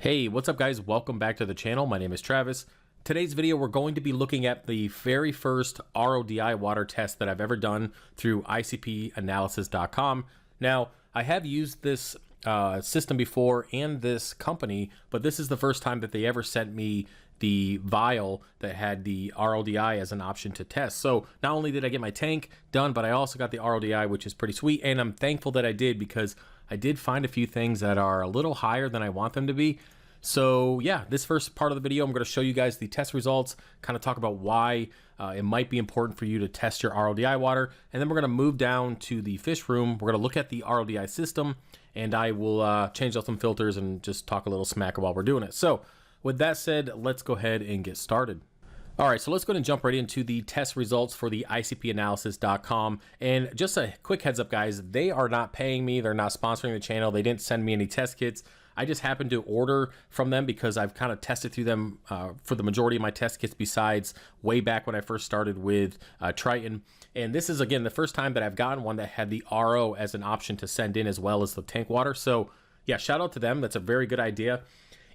Hey, what's up guys? Welcome back to the channel. My name is Travis. Today's video, we're going to be looking at the very first RODI water test that I've ever done through ICPanalysis.com. Now, I have used this system before and this company, but this is the first time that they ever sent me the vial that had the RODI as an option to test. So not only did I get my tank done, but I also got the RODI, which is pretty sweet. And I'm thankful that I did, because I did find a few things that are a little higher than I want them to be. So yeah, this first part of the video, I'm going to show you guys the test results, kind of talk about why it might be important for you to test your RODI water. And then we're going to move down to the fish room. We're going to look at the RODI system, and I will change out some filters and just talk a little smack while we're doing it. So with that said, let's go ahead and get started. All right, so let's go ahead and jump right into the test results for the ICPanalysis.com. And just a quick heads up, guys, they are not paying me. They're not sponsoring the channel. They didn't send me any test kits. I just happened to order from them because I've kind of tested through them for the majority of my test kits, besides way back when I first started with Triton. And this is, again, the first time that I've gotten one that had the RO as an option to send in, as well as the tank water. So yeah, shout out to them. That's a very good idea.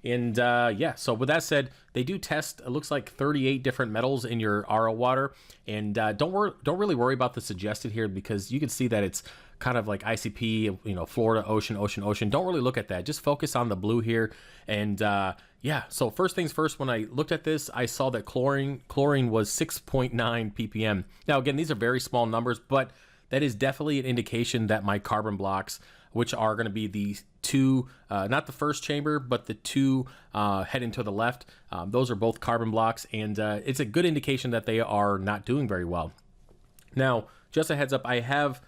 And yeah, so with that said, they do test, it looks like 38 different metals in your RO water. And don't really worry about the suggested here, because you can see that it's kind of like ICP, you know, Florida, ocean, ocean, ocean. Don't really look at that. Just focus on the blue here. And yeah, so first things first, when I looked at this, I saw that chlorine was 6.9 ppm. Now, again, these are very small numbers, but that is definitely an indication that my carbon blocks, which are going to be the two, not the first chamber, but the two heading to the left, those are both carbon blocks, and it's a good indication that they are not doing very well. Now, just a heads up, I have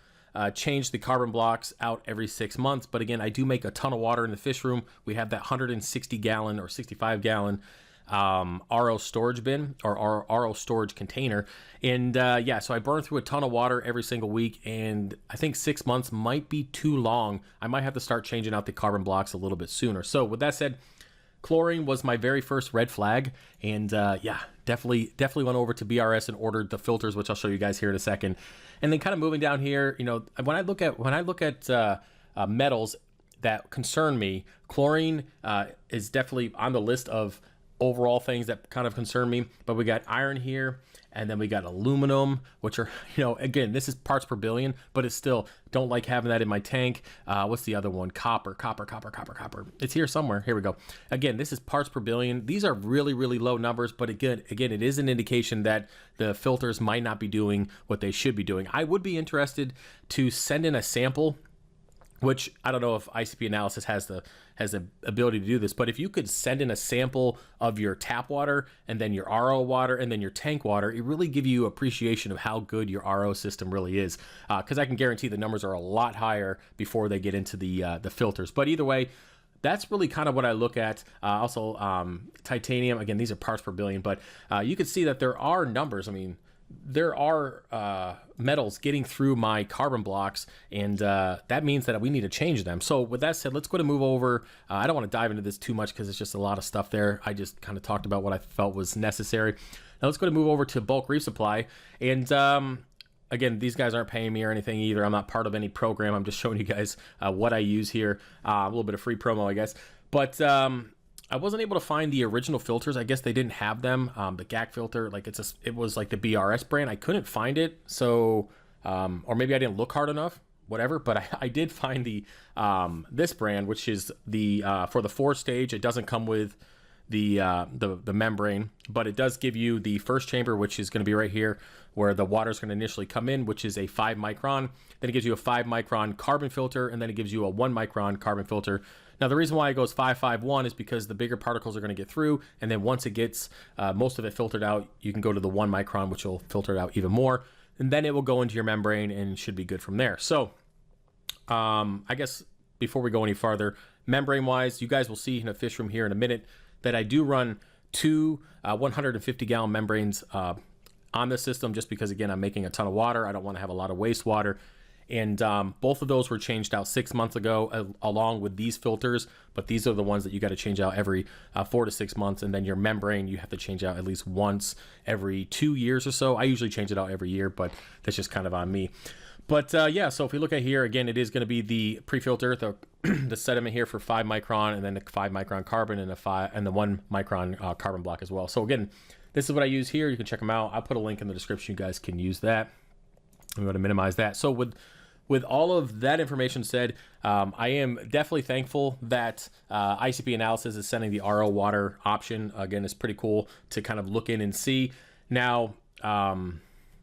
changed the carbon blocks out every 6 months, but again, I do make a ton of water in the fish room. We have that 160 gallon or 65 gallon RO storage bin, or RO storage container. And yeah, so I burn through a ton of water every single week, and I think 6 months might be too long. I might have to start changing out the carbon blocks a little bit sooner. So with that said, chlorine was my very first red flag, and yeah, definitely went over to BRS and ordered the filters, which I'll show you guys here in a second. And then kind of moving down here, you know, when I look at metals that concern me, chlorine is definitely on the list of overall things that kind of concern me. But we got iron here, and then we got aluminum, which are, you know, again, this is parts per billion, but it's still, don't like having that in my tank. What's the other one? Copper. It's here somewhere. Here we go. Again, this is parts per billion. These are really low numbers, but again, it is an indication that the filters might not be doing what they should be doing. I would be interested to send in a sample, which I don't know if ICP Analysis has the ability to do this, but if you could send in a sample of your tap water, and then your RO water, and then your tank water, it really give you appreciation of how good your RO system really is. Because I can guarantee the numbers are a lot higher before they get into the filters. But either way, that's really kind of what I look at. Also, titanium, again, these are parts per billion, but you can see that there are numbers. I mean, there are metals getting through my carbon blocks, and that means that we need to change them. So with that said, let's go to move over. I don't want to dive into this too much because it's just a lot of stuff there. I just kind of talked about what I felt was necessary. Now let's go to move over to bulk reef supply. And again, these guys aren't paying me or anything either. I'm not part of any program. I'm just showing you guys what I use here. A little bit of free promo, I guess. But I wasn't able to find the original filters. I guess they didn't have them. The GAC filter, like it was like the BRS brand. I couldn't find it. So, or maybe I didn't look hard enough, whatever. But I did find the this brand, which is the for the 4-stage. It doesn't come with the membrane, but it does give you the first chamber, which is going to be right here, where the water is going to initially come in, which is a 5 micron. Then it gives you a 5 micron carbon filter, and then it gives you a 1 micron carbon filter. Now, the reason why it goes 551 is because the bigger particles are going to get through, and then once it gets most of it filtered out, you can go to the 1 micron, which will filter it out even more, and then it will go into your membrane and should be good from there. So I guess before we go any farther, membrane-wise, you guys will see in a fish room here in a minute that I do run two 150-gallon membranes on the system, just because, again, I'm making a ton of water. I don't want to have a lot of wastewater. And both of those were changed out 6 months ago, along with these filters. But these are the ones that you got to change out every 4 to 6 months. And then your membrane, you have to change out at least once every 2 years or so. I usually change it out every year, but that's just kind of on me. But yeah, so if we look at here, again, it is going to be the pre-filter, the sediment here for 5 micron, and then the 5 micron carbon, and the 1 micron carbon block as well. So again, this is what I use here. You can check them out. I'll put a link in the description. You guys can use that. I'm going to minimize that. So with all of that information said, I am definitely thankful that ICP Analysis is sending the RO water option. Again, it's pretty cool to kind of look in and see. Now,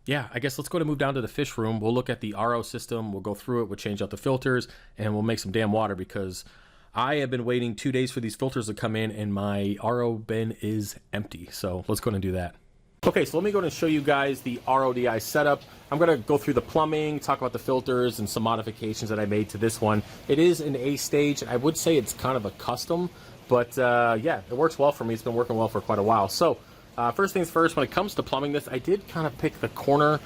yeah, I guess let's go to move down to the fish room. We'll look at the RO system. We'll go through it. We'll change out the filters, and we'll make some damn water because I have been waiting 2 days for these filters to come in, and my RO bin is empty. So let's go ahead and do that. Okay, so let me go ahead and show you guys the RODI setup. I'm going to go through the plumbing, talk about the filters, and some modifications that I made to this one. It is an A stage. I would say it's kind of a custom, but yeah, it works well for me. It's been working well for quite a while. So first things first, when it comes to plumbing this, I did kind of pick the corner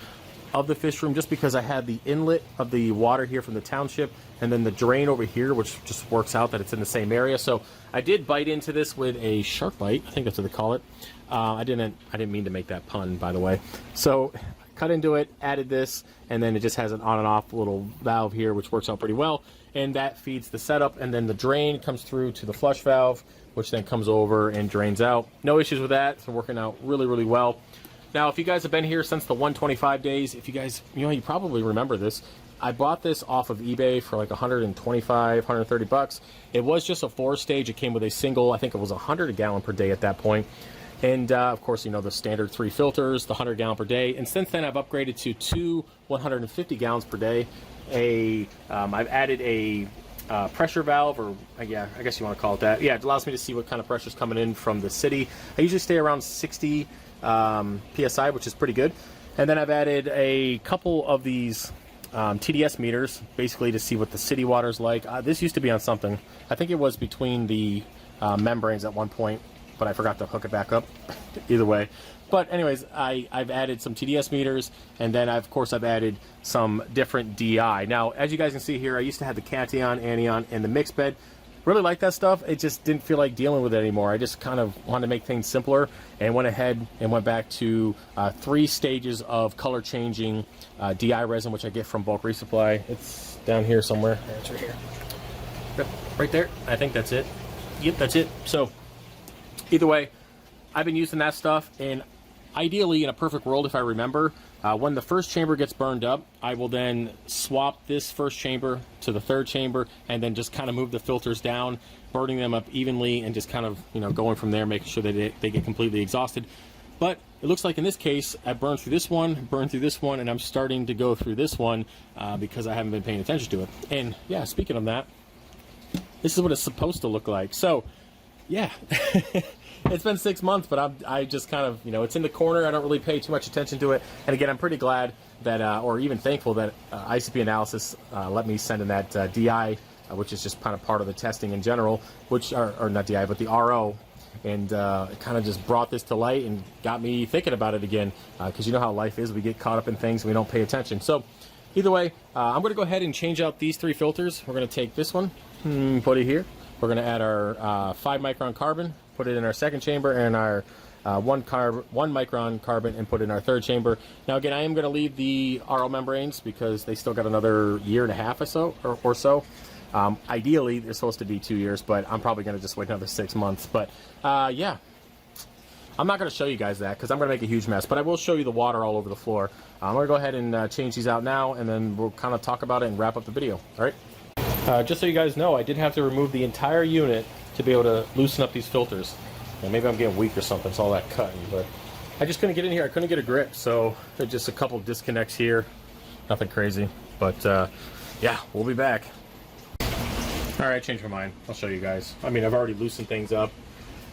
of the fish room just because I had the inlet of the water here from the township and then the drain over here, which just works out that it's in the same area. So I did bite into this with a shark bite. I think that's what they call it. I didn't mean to make that pun, by the way. So cut into it, added this, and then it just has an on and off little valve here, which works out pretty well. And that feeds the setup, and then the drain comes through to the flush valve, which then comes over and drains out. No issues with that. It's been working out really, really well. Now, if you guys have been here since the 125 days, if you guys, you probably remember this. I bought this off of eBay for like 125, 130 bucks. It was just a 4-stage. It came with a single, I think it was 100 gallon per day at that point. And of course, the standard 3 filters, the 100 gallon per day. And since then, I've upgraded to 2 150 gallons per day. I've added a pressure valve, or yeah, I guess you want to call it that. Yeah, it allows me to see what kind of pressure is coming in from the city. I usually stay around 60 PSI, which is pretty good. And then I've added a couple of these TDS meters, basically to see what the city water's like. This used to be on something. I think it was between the membranes at one point, but I forgot to hook it back up. Either way. But anyways, I've added some TDS meters, and then of course I've added some different DI. Now, as you guys can see here, I used to have the cation, anion, and the mixed bed. Really like that stuff. It just didn't feel like dealing with it anymore. I just kind of wanted to make things simpler and went ahead and went back to 3 stages of color changing DI resin, which I get from Bulk Resupply. It's down here somewhere. It's right here. Yep, right there. I think that's it. Yep, that's it. So either way, I've been using that stuff, and ideally, in a perfect world, if I remember, when the first chamber gets burned up, I will then swap this first chamber to the third chamber, and then just kind of move the filters down, burning them up evenly, and just kind of, going from there, making sure that they get completely exhausted. But it looks like in this case, I burned through this one, and I'm starting to go through this one because I haven't been paying attention to it. And yeah, speaking of that, this is what it's supposed to look like. So yeah. It's been 6 months, but I just kind of, it's in the corner. I don't really pay too much attention to it. And again, I'm pretty glad that, or even thankful that ICP Analysis let me send in that DI, which is just kind of part of the testing in general, which, or not DI, but the RO. And it kind of just brought this to light and got me thinking about it again. Because you know how life is. We get caught up in things and we don't pay attention. So either way, I'm going to go ahead and change out these 3 filters. We're going to take this one, put it here. We're going to add our 5 micron carbon, put it in our second chamber, and our 1 micron carbon, and put it in our third chamber. Now again, I am going to leave the RO membranes because they still got another 1.5 years or so. Ideally, they're supposed to be 2 years, but I'm probably going to just wait another 6 months. But yeah, I'm not going to show you guys that because I'm going to make a huge mess, but I will show you the water all over the floor. I'm going to go ahead and change these out now, and then we'll kind of talk about it and wrap up the video. All right. Just so you guys know, I did have to remove the entire unit to be able to loosen up these filters. And maybe I'm getting weak or something, it's all that cutting, but I just couldn't get in here. I couldn't get a grip, so there's just a couple disconnects here. Nothing crazy, but yeah, we'll be back. All right, I changed my mind. I'll show you guys. I mean, I've already loosened things up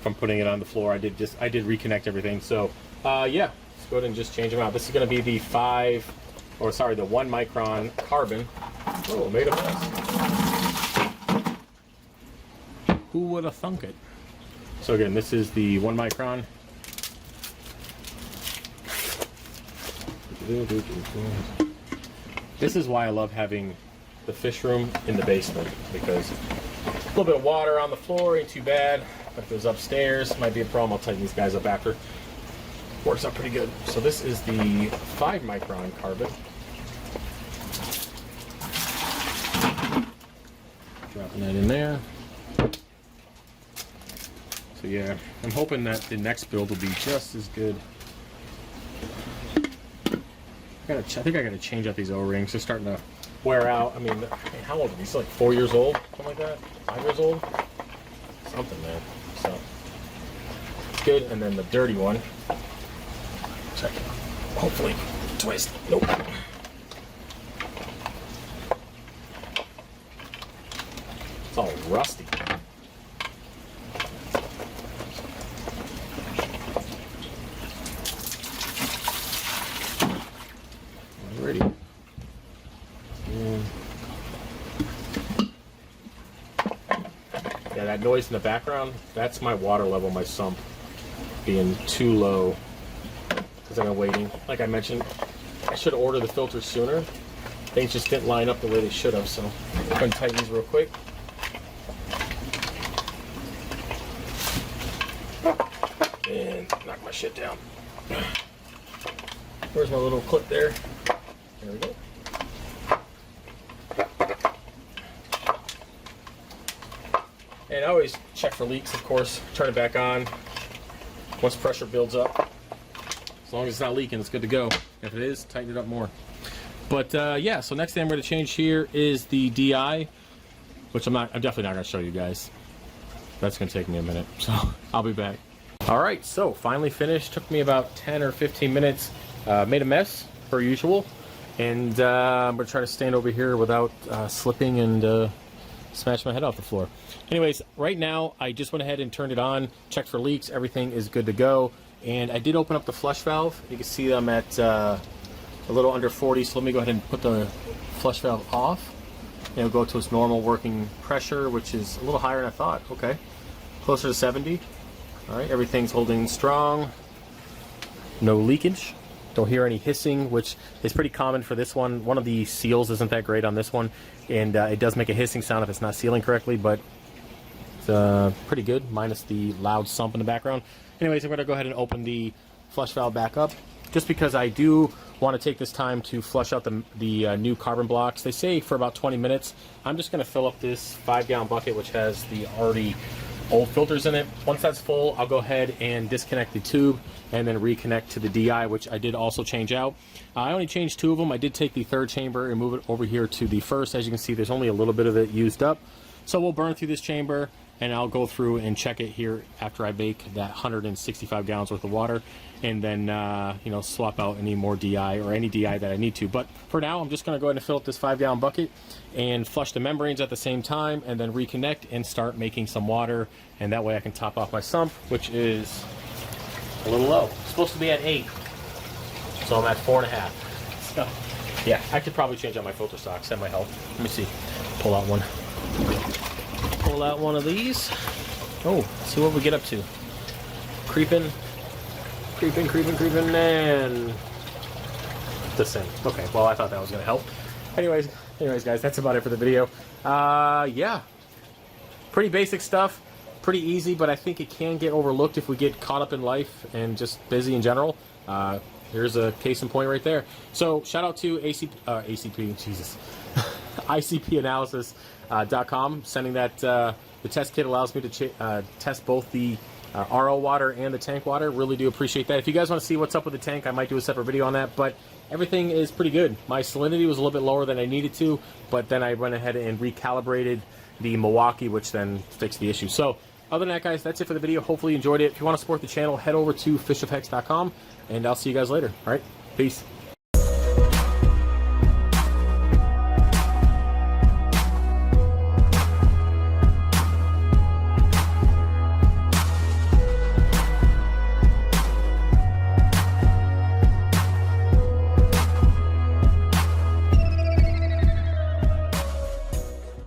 from putting it on the floor. I did reconnect everything. So yeah, let's go ahead and just change them out. This is going to be the 1 micron carbon. Oh, made a mess. Who would have thunk it? So again, this is the 1 micron. This is why I love having the fish room in the basement, because a little bit of water on the floor ain't too bad. But if it was upstairs, might be a problem. I'll tighten these guys up after. Works out pretty good. So this is the 5 micron carbon. Dropping that in there. So yeah, I'm hoping that the next build will be just as good. I think I gotta change out these O-rings. They're starting to wear out. I mean, how old are these? Like 4 years old? Something like that? 5 years old? Something, man. So, good. And then the dirty one. Check it out. Hopefully, twist. Nope. It's all rusty. Alrighty. Yeah, that noise in the background, that's my water level, my sump being too low because I've been waiting. Like I mentioned, I should have ordered the filters sooner. Things just didn't line up the way they should have, so I'm going to tighten these real quick. And knock my shit down. Where's my little clip there? There we go. And I always check for leaks, of course. Turn it back on once pressure builds up. As long as it's not leaking, it's good to go. If it is, tighten it up more. But yeah, so next thing I'm going to change here is the DI, which I'm definitely not going to show you guys. That's going to take me a minute, so I'll be back. All right, so finally finished. Took me about 10 or 15 minutes. Made a mess, per usual. And I'm going to try to stand over here without slipping and smash my head off the floor. Anyways, right now, I just went ahead and turned it on, checked for leaks. Everything is good to go. And I did open up the flush valve. You can see I'm at a little under 40, so let me go ahead and put the flush valve off. And it'll go to its normal working pressure, which is a little higher than I thought. Okay, closer to 70. All right, everything's holding strong. No leakage. Don't hear any hissing, which is pretty common for this one. One of the seals isn't that great on this one, and it does make a hissing sound if it's not sealing correctly, but it's pretty good, minus the loud sump in the background. Anyways, I'm going to go ahead and open the flush valve back up, just because I do want to take this time to flush out the new carbon blocks. They say for about 20 minutes. I'm just going to fill up this 5-gallon bucket, which has the already old filters in it. Once that's full, I'll go ahead and disconnect the tube and then reconnect to the DI, which I did also change out. I only changed 2 of them. I did take the 3rd chamber and move it over here to the 1st. As you can see, there's only a little bit of it used up. So we'll burn through this chamber, and I'll go through and check it here after I make that 165 gallons worth of water, and then you know, swap out any more DI or any DI that I need to. But for now, I'm just going to go ahead and fill up this 5-gallon bucket and flush the membranes at the same time, and then reconnect and start making some water, and that way I can top off my sump, which is a little low. It's supposed to be at 8, so I'm at 4.5. So yeah, I could probably change out my filter stocks. That might help. Let me see. Pull out one. Pull out one of these. Oh, let's see what we get up to. Creeping, and the same. Okay, well, I thought that was going to help. Anyways, guys, that's about it for the video. Yeah, pretty basic stuff, pretty easy, but I think it can get overlooked if we get caught up in life and just busy in general. Here's a case in point right there. So shout out to ICPanalysis.com. Sending that the test kit allows me to test both the RO water and the tank water. Really do appreciate that. If you guys want to see what's up with the tank, I might do a separate video on that, but everything is pretty good. My salinity was a little bit lower than I needed to, but then I went ahead and recalibrated the Milwaukee, which then fixed the issue. So other than that, guys, that's it for the video. Hopefully you enjoyed it. If you want to support the channel, head over to FishOfHex.com, and I'll see you guys later. All right, peace.